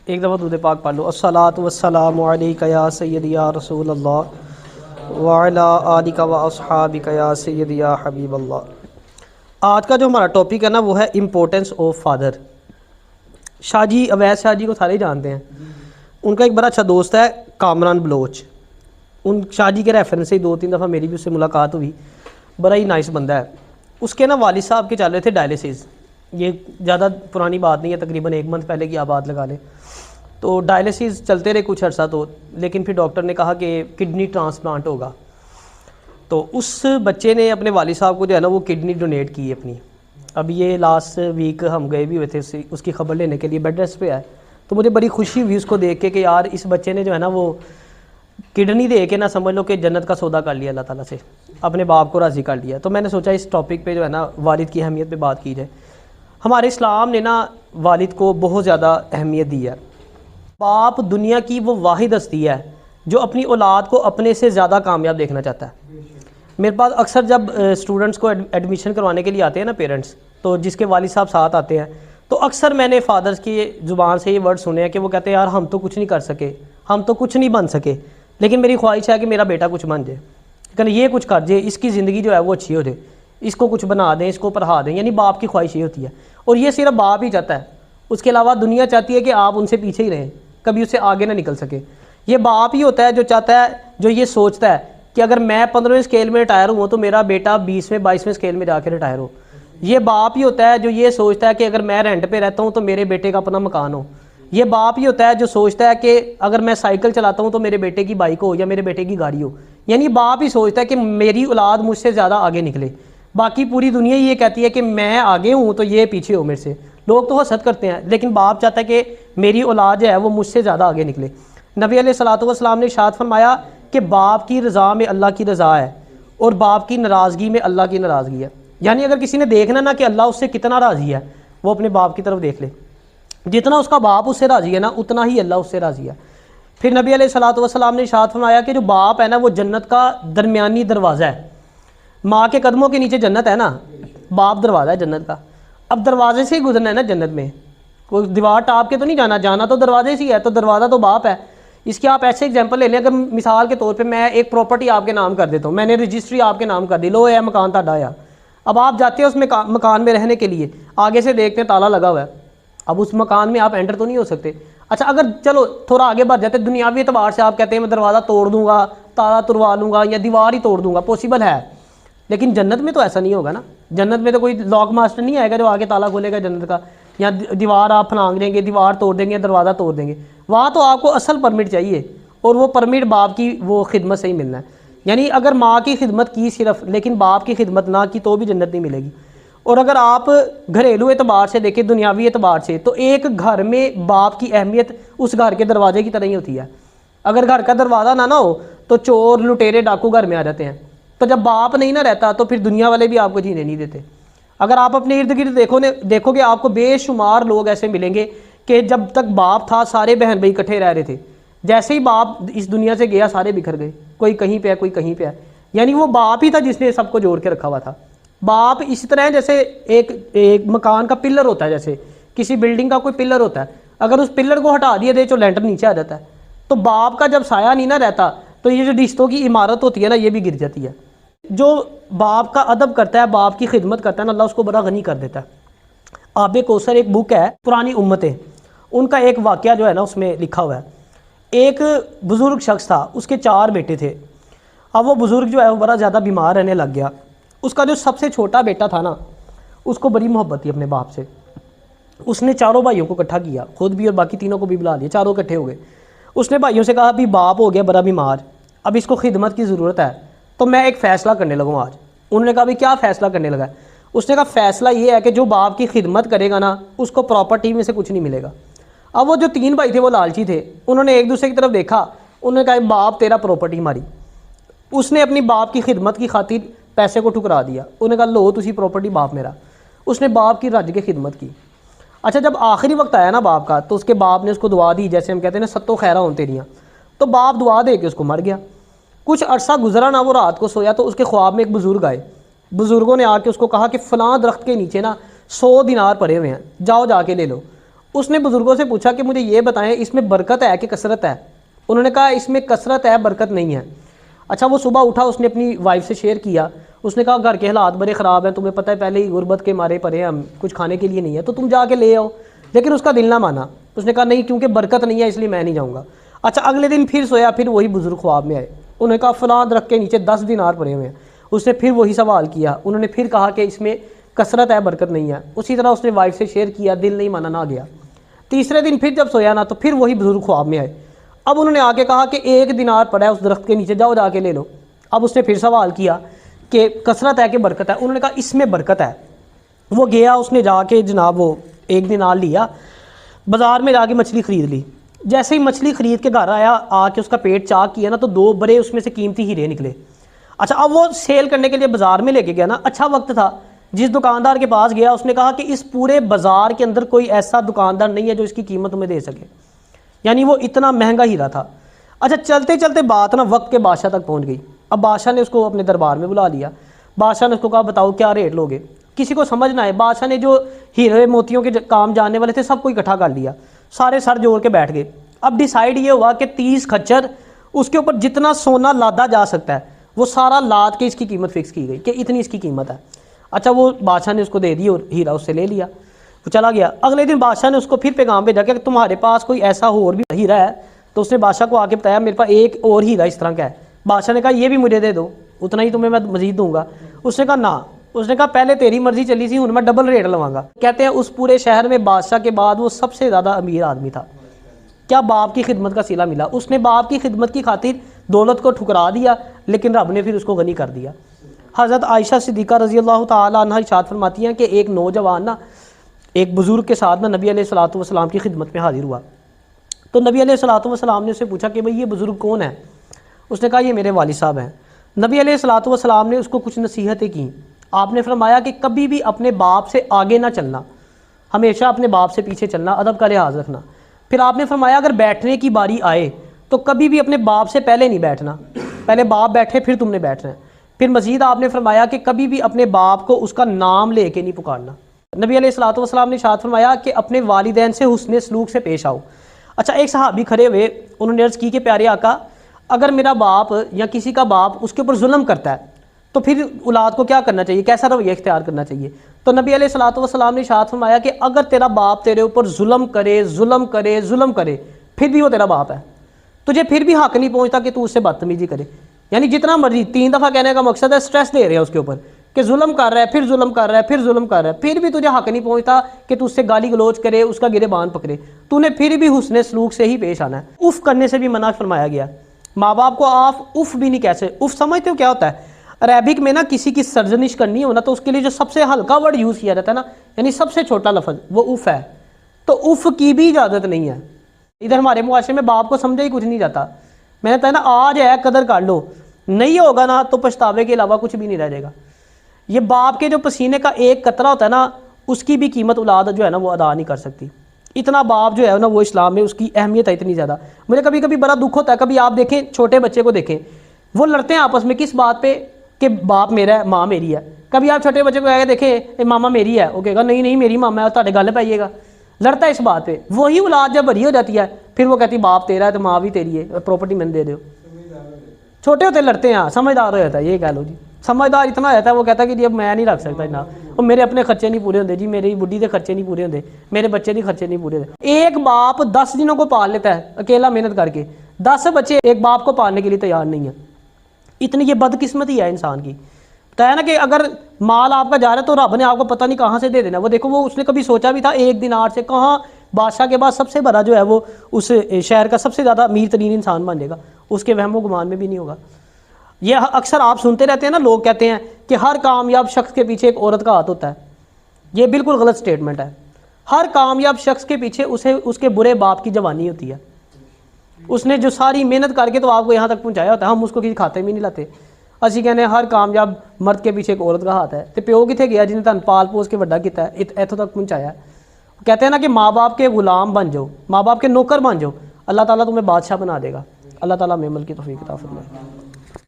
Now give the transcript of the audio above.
ایک دفعہ درود پاک پڑھ لو۔ الصلاۃ والسلام علیک یا سیدی یا رسول اللہ وعلی آلک و اصحابک یا سیدی یا حبیب اللہ۔ آج کا جو ہمارا ٹاپک ہے نا وہ ہے امپورٹنس آف فادر۔ شاہ جی اویس شاہ جی کو سارے جانتے ہیں، ان کا ایک بڑا اچھا دوست ہے کامران بلوچ، ان شاہ جی کے ریفرنس سے 2-3 دفعہ میری بھی اس سے ملاقات ہوئی، بڑا ہی نائس بندہ ہے۔ اس کے نا والد صاحب کے چل رہے تھے ڈائلسس، یہ زیادہ پرانی بات نہیں ہے، تقریباً 1 منتھ پہلے کی آپ بات لگا لیں، تو ڈائلسس چلتے رہے کچھ عرصہ تو، لیکن پھر ڈاکٹر نے کہا کہ کڈنی ٹرانسپلانٹ ہوگا، تو اس بچے نے اپنے والد صاحب کو جو ہے نا وہ کڈنی ڈونیٹ کی اپنی۔ اب یہ لاسٹ ویک ہم گئے بھی ہوئے تھے اس کی خبر لینے کے لیے، بیڈ ریسٹ پہ ہے، تو مجھے بڑی خوشی ہوئی اس کو دیکھ کے کہ یار اس بچے نے جو ہے نا وہ کڈنی دے کے نہ سمجھ لو کہ جنت کا سودا کر لیا اللہ تعالیٰ سے، اپنے باپ کو راضی کر لیا۔ تو میں نے سوچا اس ٹاپک پہ جو ہے نا والد کی اہمیت پہ بات کی جائے۔ ہمارے اسلام نے نا والد کو بہت زیادہ اہمیت دی ہے۔ باپ دنیا کی وہ واحد ہستی ہے جو اپنی اولاد کو اپنے سے زیادہ کامیاب دیکھنا چاہتا ہے۔ میرے پاس اکثر جب اسٹوڈنٹس کو ایڈمیشن کروانے کے لیے آتے ہیں نا پیرنٹس، تو جس کے والد صاحب ساتھ آتے ہیں، تو اکثر میں نے فادرز کی زبان سے یہ ورڈ سنے ہیں کہ وہ کہتے ہیں یار ہم تو کچھ نہیں کر سکے، ہم تو کچھ نہیں بن سکے، لیکن میری خواہش ہے کہ میرا بیٹا کچھ بن جائے، لیکن یہ کچھ کر جائے، اس کی زندگی جو ہے وہ اچھی ہو جائے، اس کو کچھ بنا دیں، اس کو پڑھا دیں، یعنی باپ کی خواہش یہ ہوتی ہے، اور یہ صرف باپ ہی چاہتا ہے، اس کے علاوہ دنیا چاہتی ہے کہ آپ ان سے پیچھے ہی رہیں، کبھی اس سے آگے نہ نکل سکے۔ یہ باپ ہی ہوتا ہے جو چاہتا ہے، جو یہ سوچتا ہے کہ اگر میں 15ویں اسکیل میں ریٹائر ہوں تو میرا بیٹا 20ویں 22ویں اسکیل میں جا کے ریٹائر ہو۔ یہ باپ ہی ہوتا ہے جو یہ سوچتا ہے کہ اگر میں رینٹ پہ رہتا ہوں تو میرے بیٹے کا اپنا مکان ہو۔ یہ باپ ہی ہوتا ہے جو سوچتا ہے کہ اگر میں سائیکل چلاتا ہوں تو میرے بیٹے کی بائک ہو یا میرے بیٹے کی گاڑی ہو، یعنی باپ ہی سوچتا ہے کہ میری اولاد مجھ سے زیادہ آگے نکلے۔ باقی پوری دنیا یہ کہتی ہے کہ میں آگے ہوں تو یہ پیچھے ہو میرے سے، لوگ تو حسد کرتے ہیں، لیکن باپ چاہتا ہے کہ میری اولاد جو ہے وہ مجھ سے زیادہ آگے نکلے۔ نبی علیہ الصلوۃ والسلام نے ارشاد فرمایا کہ باپ کی رضا میں اللہ کی رضا ہے اور باپ کی ناراضگی میں اللہ کی ناراضگی ہے، یعنی اگر کسی نے دیکھنا نا کہ اللہ اس سے کتنا راضی ہے، وہ اپنے باپ کی طرف دیکھ لے، جتنا اس کا باپ اس سے راضی ہے نا اتنا ہی اللہ اس سے راضی ہے۔ پھر نبی علیہ الصلوۃ والسلام نے ارشاد فرمایا کہ جو باپ ہے نا وہ جنت کا درمیانی دروازہ ہے، ماں کے قدموں کے نیچے جنت ہے نا، باپ دروازہ ہے جنت کا۔ اب دروازے سے ہی گزرنا ہے نا جنت میں، کوئی دیوار ٹاپ کے تو نہیں جانا، جانا تو دروازے سے ہی ہے، تو دروازہ تو باپ ہے۔ اس کی آپ ایسے ایگزامپل لے لیں، اگر مثال کے طور پہ میں ایک پراپرٹی آپ کے نام کر دیتا ہوں، میں نے رجسٹری آپ کے نام کر دی، لو ہے مکان تہاڈا آیا، اب آپ جاتے ہیں اس مکان میں رہنے کے لیے، آگے سے دیکھتے ہیں تالا لگا ہوا ہے، اب اس مکان میں آپ انٹر تو نہیں ہو سکتے۔ اچھا اگر چلو تھوڑا آگے بڑھ جاتے، دنیاوی اعتبار سے آپ کہتے ہیں میں دروازہ توڑ دوں گا، تالا تروا لوں گا یا دیوار ہی توڑ دوں گا، پاسبل ہے، لیکن جنت میں تو ایسا نہیں ہوگا نا۔ جنت میں تو کوئی لاک ماسٹر نہیں آئے گا جو آگے تالا کھولے گا جنت کا، یا دیوار آپ پھلانگ دیں گے، دیوار توڑ دیں گے، دروازہ توڑ دیں گے۔ وہاں تو آپ کو اصل پرمٹ چاہیے، اور وہ پرمٹ باپ کی وہ خدمت سے ہی ملنا ہے، یعنی اگر ماں کی خدمت کی صرف لیکن باپ کی خدمت نہ کی تو بھی جنت نہیں ملے گی۔ اور اگر آپ گھریلو اعتبار سے دیکھیں، دنیاوی اعتبار سے، تو ایک گھر میں باپ کی اہمیت اس گھر کے دروازے کی طرح ہی ہوتی ہے۔ اگر گھر کا دروازہ نہ ہو تو چور لٹیرے ڈاکو گھر میں آ جاتے ہیں، تو جب باپ نہیں نہ رہتا تو پھر دنیا والے بھی آپ کو جینے نہیں دیتے۔ اگر آپ اپنے ارد گرد دیکھو گے آپ کو بے شمار لوگ ایسے ملیں گے کہ جب تک باپ تھا سارے بہن بھائی اکٹھے رہ رہے تھے، جیسے ہی باپ اس دنیا سے گیا سارے بکھر گئے، کوئی کہیں پہ ہے کوئی کہیں پہ ہے، یعنی وہ باپ ہی تھا جس نے سب کو جوڑ کے رکھا ہوا تھا۔ باپ اسی طرح ہے جیسے ایک مکان کا پلر ہوتا ہے، جیسے کسی بلڈنگ کا کوئی پلر ہوتا ہے، اگر اس پلر کو ہٹا دیا دے تو لینٹر نیچے آ جاتا ہے، تو باپ کا جب سایہ نہیں نہ رہتا تو یہ جو رشتوں کی عمارت ہوتی ہے نا یہ بھی گر جاتی ہے۔ جو باپ کا ادب کرتا ہے، باپ کی خدمت کرتا ہے نا، اللہ اس کو بڑا غنی کر دیتا ہے۔ آب کوثر ایک بک ہے پرانی امتیں، ان کا ایک واقعہ جو ہے نا اس میں لکھا ہوا ہے۔ ایک بزرگ شخص تھا، اس کے 4 بیٹے تھے، اب وہ بزرگ جو ہے وہ بڑا زیادہ بیمار رہنے لگ گیا۔ اس کا جو سب سے چھوٹا بیٹا تھا نا، اس کو بڑی محبت تھی اپنے باپ سے، اس نے 4 بھائیوں کو اکٹھا کیا، خود بھی اور باقی 3 کو بھی بلا لیا، 4 اکٹھے ہو گئے۔ اس نے بھائیوں سے کہا ابھی باپ ہو گیا بڑا بیمار، اب اس کو خدمت کی ضرورت ہے، تو میں ایک فیصلہ کرنے لگوں آج۔ انہوں نے کہا بھی کیا فیصلہ کرنے لگا ہے؟ اس نے کہا فیصلہ یہ ہے کہ جو باپ کی خدمت کرے گا نا اس کو پراپرٹی میں سے کچھ نہیں ملے گا۔ اب وہ جو 3 بھائی تھے وہ لالچی تھے، انہوں نے ایک دوسرے کی طرف دیکھا، انہوں نے کہا باپ تیرا پراپرٹی ہماری۔ اس نے اپنی باپ کی خدمت کی خاطر پیسے کو ٹھکرا دیا، انہوں نے کہا لو تسی پراپرٹی باپ میرا۔ اس نے باپ کی رج کے خدمت کی۔ اچھا جب آخری وقت آیا نا باپ کا، تو اس کے باپ نے اس کو دعا دی، جیسے ہم کہتے ہیں نا ستو خیرہ ہوں تیریاں، تو باپ دعا دے کے اس کو مر گیا۔ کچھ عرصہ گزرا نا، وہ رات کو سویا تو اس کے خواب میں ایک بزرگ آئے، بزرگوں نے آ کے اس کو کہا کہ فلاں درخت کے نیچے نا 100 دینار پڑے ہوئے ہیں، جاؤ جا کے لے لو۔ اس نے بزرگوں سے پوچھا کہ مجھے یہ بتائیں اس میں برکت ہے کہ کثرت ہے؟ انہوں نے کہا اس میں کثرت ہے، برکت نہیں ہے۔ اچھا وہ صبح اٹھا، اس نے اپنی وائف سے شیئر کیا، اس نے کہا گھر کے حالات بڑے خراب ہیں، تمہیں پتہ ہے پہلے ہی غربت کے مارے پڑے ہیں ہم، کچھ کھانے کے لیے نہیں ہے، تو تم جا کے لے آؤ۔ لیکن اس کا دل نہ مانا، اس نے کہا نہیں کیونکہ برکت نہیں ہے اس لیے میں نہیں جاؤں گا۔ اچھا اگلے دن پھر سویا، پھر وہی بزرگ خواب میں آئے، انہوں نے کہا فلاں درخت کے نیچے 10 دینار پڑے ہوئے ہیں۔ اس نے پھر وہی سوال کیا، انہوں نے پھر کہا کہ اس میں کثرت ہے، برکت نہیں ہے۔ اسی طرح اس نے وائف سے شیئر کیا، دل نہیں مانا، نہ گیا۔ تیسرے دن پھر جب سویا نا تو پھر وہی بزرگ خواب میں آئے، اب انہوں نے آ کے کہا کہ 1 دینار پڑا ہے اس درخت کے نیچے، جاؤ جا کے لے لو۔ اب اس نے پھر سوال کیا کہ کثرت ہے کہ برکت ہے؟ انہوں نے کہا اس میں برکت ہے۔ وہ گیا، اس نے جا کے جناب وہ 1 دینار لیا، بازار میں جا کے مچھلی خرید لی۔ جیسے ہی مچھلی خرید کے گھر آیا، آ کے اس کا پیٹ چاک کیا نا تو 2 بڑے اس میں سے قیمتی ہیرے نکلے۔ اچھا اب وہ سیل کرنے کے لیے بازار میں لے کے گیا نا، اچھا وقت تھا، جس دکاندار کے پاس گیا اس نے کہا کہ اس پورے بازار کے اندر کوئی ایسا دکاندار نہیں ہے جو اس کی قیمت تمہیں دے سکے، یعنی وہ اتنا مہنگا ہیرا تھا۔ اچھا چلتے چلتے بات نا وقت کے بادشاہ تک پہنچ گئی۔ اب بادشاہ نے اس کو اپنے دربار میں بلا لیا، بادشاہ نے اس کو کہا بتاؤ کیا ریٹ لوگے؟ کسی کو سمجھ نہ آئے، بادشاہ نے جو ہیرے موتیوں کے کام جاننے والے تھے سب کو اکٹھا کر لیا، سارے سر جوڑ کے بیٹھ گئے۔ اب ڈیسائیڈ یہ ہوا کہ 30 کھچر، اس کے اوپر جتنا سونا لادا جا سکتا ہے وہ سارا لاد کے اس کی قیمت فکس کی گئی کہ اتنی اس کی قیمت ہے۔ اچھا وہ بادشاہ نے اس کو دے دی اور ہیرا اس سے لے لیا، وہ چلا گیا۔ اگلے دن بادشاہ نے اس کو پھر پیغام بھیجا کہ تمہارے پاس کوئی ایسا اور بھی ہیرا ہے؟ تو اس نے بادشاہ کو آ کے بتایا میرے پاس ایک اور ہیرا اس طرح کا ہے۔ بادشاہ نے کہا یہ بھی مجھے دے دو، اتنا ہی تمہیں میں مزید دوں گا۔ اس نے کہا نہ، اس نے کہا پہلے تیری مرضی چلی سی، ہوں میں ڈبل ریٹ لواں گا۔ کہتے ہیں اس پورے شہر میں بادشاہ کے بعد وہ سب سے زیادہ امیر آدمی تھا۔ کیا باپ کی خدمت کا صلہ ملا، اس نے باپ کی خدمت کی خاطر دولت کو ٹھکرا دیا، لیکن رب نے پھر اس کو غنی کر دیا۔ حضرت عائشہ صدیقہ رضی اللہ تعالی عنہ ارشاد فرماتی ہیں کہ ایک نوجوان نا ایک بزرگ کے ساتھ نا نبی علیہ الصلوۃ والسلام کی خدمت میں حاضر ہوا، تو نبی علیہ الصلوۃ والسلام نے اسے پوچھا کہ بھئی یہ بزرگ کون ہے؟ اس نے کہا یہ میرے والد صاحب ہیں۔ نبی علیہ الصلوۃ والسلام نے اس کو کچھ نصیحتیں کی۔ آپ نے فرمایا کہ کبھی بھی اپنے باپ سے آگے نہ چلنا، ہمیشہ اپنے باپ سے پیچھے چلنا، ادب کا لحاظ رکھنا۔ پھر آپ نے فرمایا اگر بیٹھنے کی باری آئے تو کبھی بھی اپنے باپ سے پہلے نہیں بیٹھنا، پہلے باپ بیٹھے پھر تم نے بیٹھنا ہے۔ پھر مزید آپ نے فرمایا کہ کبھی بھی اپنے باپ کو اس کا نام لے کے نہیں پکارنا۔ نبی علیہ الصلوۃ والسلام نے ارشاد فرمایا کہ اپنے والدین سے حسن سلوک سے پیش آؤ۔ اچھا ایک صحابی کھڑے ہوئے، انہوں نے عرض کی کہ پیارے آقا اگر میرا باپ یا کسی کا باپ اس کے اوپر ظلم کرتا ہے تو پھر اولاد کو کیا کرنا چاہیے، کیسا رویہ اختیار کرنا چاہیے؟ تو نبی علیہ الصلوۃ والسلام نے ارشاد فرمایا کہ اگر تیرا باپ تیرے اوپر ظلم کرے ظلم کرے ظلم کرے پھر بھی وہ تیرا باپ ہے، تجھے پھر بھی حق نہیں پہنچتا کہ تو اس سے بدتمیزی کرے، یعنی جتنا مرضی 3 دفعہ کہنے کا مقصد ہے سٹریس دے رہے ہیں اس کے اوپر کہ ظلم کر رہا ہے پھر ظلم کر رہا ہے پھر ظلم کر رہا ہے، پھر بھی تجھے حق نہیں پہنچتا کہ تو اس سے گالی گلوچ کرے، اس کا گریبان پکڑے، تو نے پھر بھی حسن سلوک سے ہی پیش آنا ہے۔ اف کرنے سے بھی منع فرمایا گیا، ماں باپ کو آپ اف بھی نہیں کہہ سکتے۔ اف سمجھتے ہو کیا ہوتا ہے؟ عربک میں نا کسی کی سرزنش کرنی ہو نا تو اس کے لیے جو سب سے ہلکا ورڈ یوز کیا جاتا ہے نا، یعنی سب سے چھوٹا لفظ، وہ اف ہے، تو اف کی بھی اجازت نہیں ہے۔ ادھر ہمارے معاشرے میں باپ کو سمجھا ہی کچھ نہیں جاتا۔ میں نے کہا نا آج ہے قدر کر لو، نہیں ہوگا نا تو پچھتاوے کے علاوہ کچھ بھی نہیں رہ جائے گا۔ یہ باپ کے جو پسینے کا ایک قطرہ ہوتا ہے نا، اس کی بھی قیمت اولاد جو ہے نا وہ ادا نہیں کر سکتی۔ اتنا باپ جو ہے نا وہ اسلام میں اس کی اہمیت ہے اتنی زیادہ۔ مجھے کبھی کبھی بڑا دکھ ہوتا ہے، کبھی آپ دیکھیں چھوٹے بچے کو دیکھیں، وہ لڑتے ہیں آپس میں کس بات پہ کہ باپ میرا ہے ماں میری ہے۔ کبھی آپ چھوٹے بچے کو کہہ کے دیکھیں ماما میری ہے، وہ کہے گا نہیں نہیں میری ماما ہے، تہاڈے گل پائیے گا، لڑتا ہے اس بات پہ۔ وہی اولاد جب بڑی ہو جاتی ہے پھر وہ کہتی باپ تیرا ہے تو ماں بھی تیری ہے، پراپرٹی میں دے دو۔ چھوٹے ہوتے لڑتے ہیں، سمجھدار ہو جاتا ہے، یہ کہہ لو جی سمجھدار اتنا ہو جاتا ہے وہ کہتا ہے کہ جی اب میں نہیں رکھ سکتا جناب، اور میرے اپنے خرچے نہیں پورے ہوتے جی، میری بڈھی کے خرچے نہیں پورے ہوتے، میرے بچے کے خرچے نہیں پورے ہوتے۔ ایک باپ 10 دنوں کو پال لیتا ہے اکیلا محنت کر کے، 10 بچے ایک باپ کو پالنے کے لیے تیار نہیں ہیں۔ اتنی یہ بدقسمتی ہے انسان کی۔ بتایا نا کہ اگر مال آپ کا جا رہا ہے تو رب نے آپ کو پتہ نہیں کہاں سے دے دینا۔ وہ دیکھو وہ اس نے کبھی سوچا بھی تھا 1 دینار سے کہاں بادشاہ کے بعد سب سے بڑا جو ہے وہ اس شہر کا سب سے زیادہ امیر ترین انسان بن جائے گا، اس کے وہم و گمان میں بھی نہیں ہوگا۔ یہ اکثر آپ سنتے رہتے ہیں نا، لوگ کہتے ہیں کہ ہر کامیاب شخص کے پیچھے ایک عورت کا ہاتھ ہوتا ہے۔ یہ بالکل غلط سٹیٹمنٹ ہے۔ ہر کامیاب شخص کے پیچھے اس کے برے باپ کی جوانی ہوتی ہے۔ اس نے جو ساری محنت کر کے تو آپ کو یہاں تک پہنچایا ہوتا ہے، ہم اس کو کسی کھاتے میں نہیں لاتے۔ اسی کہنے ہر کامیاب مرد کے پیچھے ایک عورت کا ہاتھ ہے، تو پیو کتنے گیا جن نے تن پال پوس کے وڈا کیتا ہے، ایتھوں تک پہنچایا ہے۔ کہتے ہیں نا کہ ماں باپ کے غلام بن جاؤ، ماں باپ کے نوکر بن جاؤ، اللہ تعالیٰ تمہیں بادشاہ بنا دے گا۔ اللہ تعالیٰ ہمیں عمل کی توفیق عطا فرمائے۔